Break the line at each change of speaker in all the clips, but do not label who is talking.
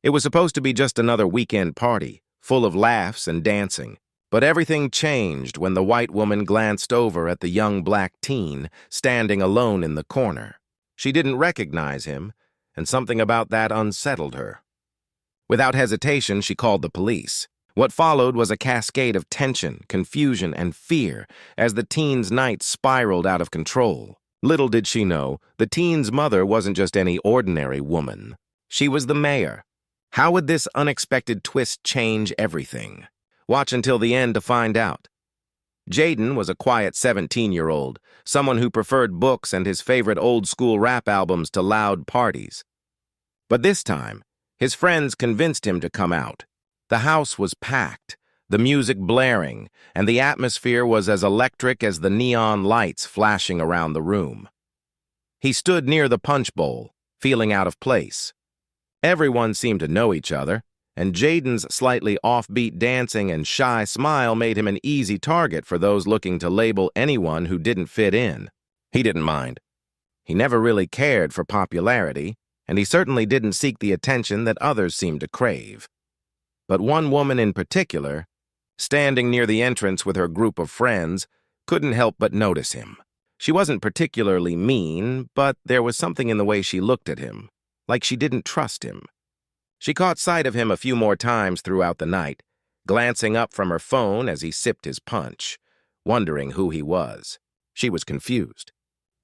It was supposed to be just another weekend party, full of laughs and dancing. But everything changed when the white woman glanced over at the young black teen standing alone in the corner. She didn't recognize him, and something about that unsettled her. Without hesitation, she called the police. What followed was a cascade of tension, confusion, and fear as the teen's night spiraled out of control. Little did she know, the teen's mother wasn't just any ordinary woman. She was the mayor. How would this unexpected twist change everything? Watch until the end to find out. Jaden was a quiet 17-year-old, someone who preferred books and his favorite old-school rap albums to loud parties. But this time, his friends convinced him to come out. The house was packed, the music blaring, and the atmosphere was as electric as the neon lights flashing around the room. He stood near the punch bowl, feeling out of place. Everyone seemed to know each other, and Jaden's slightly offbeat dancing and shy smile made him an easy target for those looking to label anyone who didn't fit in. He didn't mind. He never really cared for popularity, and he certainly didn't seek the attention that others seemed to crave. But one woman in particular, standing near the entrance with her group of friends, couldn't help but notice him. She wasn't particularly mean, but there was something in the way she looked at him, like she didn't trust him. She caught sight of him a few more times throughout the night, glancing up from her phone as he sipped his punch, wondering who he was. She was confused.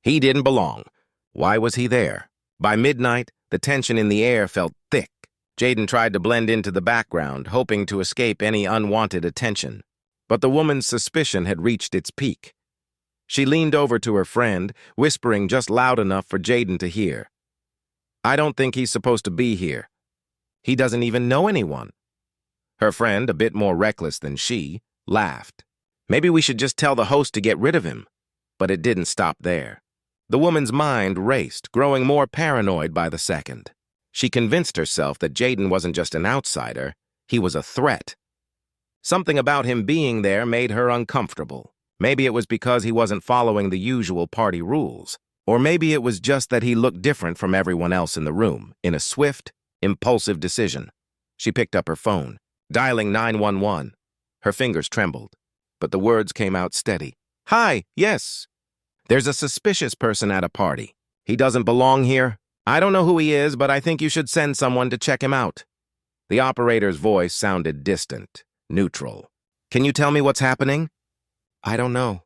He didn't belong. Why was he there? By midnight, the tension in the air felt thick. Jaden tried to blend into the background, hoping to escape any unwanted attention. But the woman's suspicion had reached its peak. She leaned over to her friend, whispering just loud enough for Jaden to hear. "I don't think he's supposed to be here. He doesn't even know anyone." Her friend, a bit more reckless than she, laughed. "Maybe we should just tell the host to get rid of him." But it didn't stop there. The woman's mind raced, growing more paranoid by the second. She convinced herself that Jaden wasn't just an outsider, he was a threat. Something about him being there made her uncomfortable. Maybe it was because he wasn't following the usual party rules. Or maybe it was just that he looked different from everyone else in the room, in a swift, impulsive decision. She picked up her phone, dialing 911. Her fingers trembled, but the words came out steady. "Hi, yes. There's a suspicious person at a party. He doesn't belong here. I don't know who he is, but I think you should send someone to check him out." The operator's voice sounded distant, neutral. "Can you tell me what's happening?" "I don't know.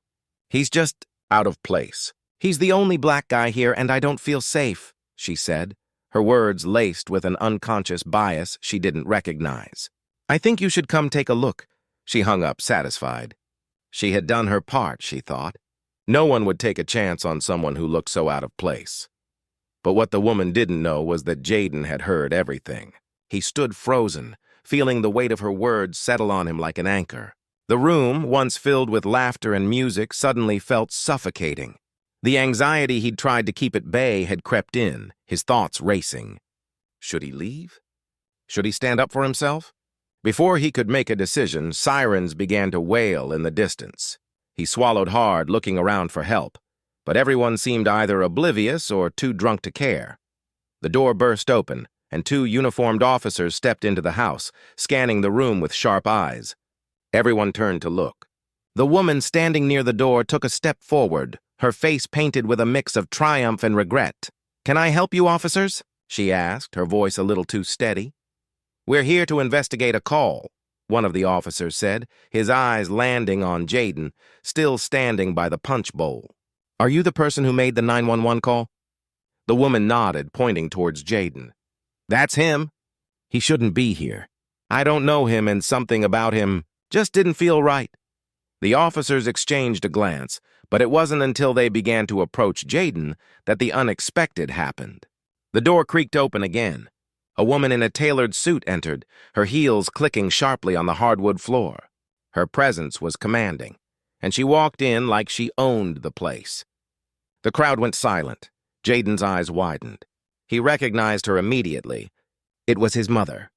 He's just out of place. He's the only black guy here, and I don't feel safe," she said, her words laced with an unconscious bias she didn't recognize. "I think you should come take a look." She hung up, satisfied. She had done her part, she thought. No one would take a chance on someone who looked so out of place. But what the woman didn't know was that Jaden had heard everything. He stood frozen, feeling the weight of her words settle on him like an anchor. The room, once filled with laughter and music, suddenly felt suffocating. The anxiety he'd tried to keep at bay had crept in, his thoughts racing. Should he leave? Should he stand up for himself? Before he could make a decision, sirens began to wail in the distance. He swallowed hard, looking around for help, but everyone seemed either oblivious or too drunk to care. The door burst open, and two uniformed officers stepped into the house, scanning the room with sharp eyes. Everyone turned to look. The woman standing near the door took a step forward, her face painted with a mix of triumph and regret. "Can I help you, officers?" she asked, her voice a little too steady. "We're here to investigate a call," one of the officers said, his eyes landing on Jaden, still standing by the punch bowl. "Are you the person who made the 911 call?" The woman nodded, pointing towards Jaden. "That's him. He shouldn't be here. I don't know him, and something about him just didn't feel right." The officers exchanged a glance, but it wasn't until they began to approach Jaden that the unexpected happened. The door creaked open again. A woman in a tailored suit entered, her heels clicking sharply on the hardwood floor. Her presence was commanding, and she walked in like she owned the place. The crowd went silent. Jaden's eyes widened. He recognized her immediately. It was his mother.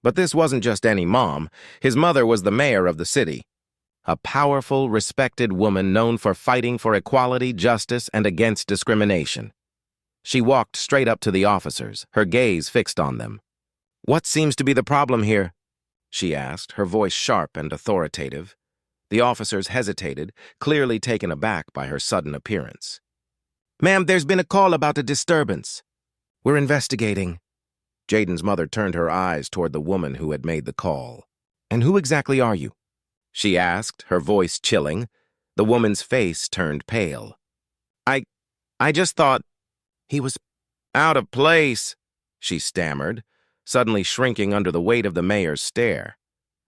But this wasn't just any mom. His mother was the mayor of the city. A powerful, respected woman known for fighting for equality, justice, and against discrimination. She walked straight up to the officers, her gaze fixed on them. "What seems to be the problem here?" she asked, her voice sharp and authoritative. The officers hesitated, clearly taken aback by her sudden appearance. "Ma'am, there's been a call about a disturbance. We're investigating." Jaden's mother turned her eyes toward the woman who had made the call. "And who exactly are you?" she asked, her voice chilling. The woman's face turned pale. I just thought he was out of place," she stammered, suddenly shrinking under the weight of the mayor's stare.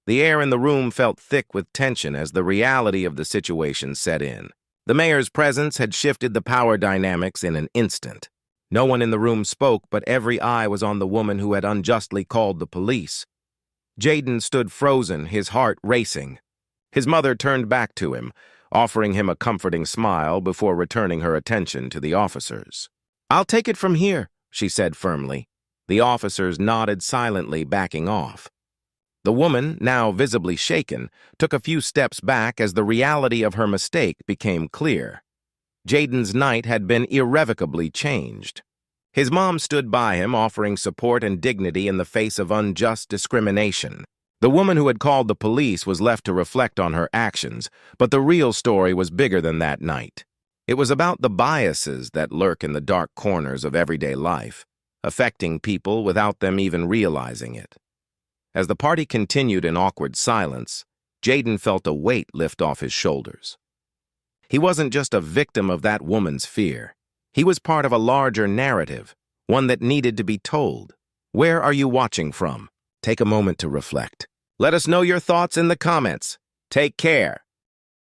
The air in the room felt thick with tension as the reality of the situation set in. The mayor's presence had shifted the power dynamics in an instant. No one in the room spoke, but every eye was on the woman who had unjustly called the police. Jaden stood frozen, his heart racing. His mother turned back to him, offering him a comforting smile before returning her attention to the officers. "I'll take it from here," she said firmly. The officers nodded silently, backing off. The woman, now visibly shaken, took a few steps back as the reality of her mistake became clear. Jaden's night had been irrevocably changed. His mom stood by him, offering support and dignity in the face of unjust discrimination. The woman who had called the police was left to reflect on her actions, but the real story was bigger than that night. It was about the biases that lurk in the dark corners of everyday life, affecting people without them even realizing it. As the party continued in awkward silence, Jaden felt a weight lift off his shoulders. He wasn't just a victim of that woman's fear. He was part of a larger narrative, one that needed to be told. Where are you watching from? Take a moment to reflect. Let us know your thoughts in the comments. Take care.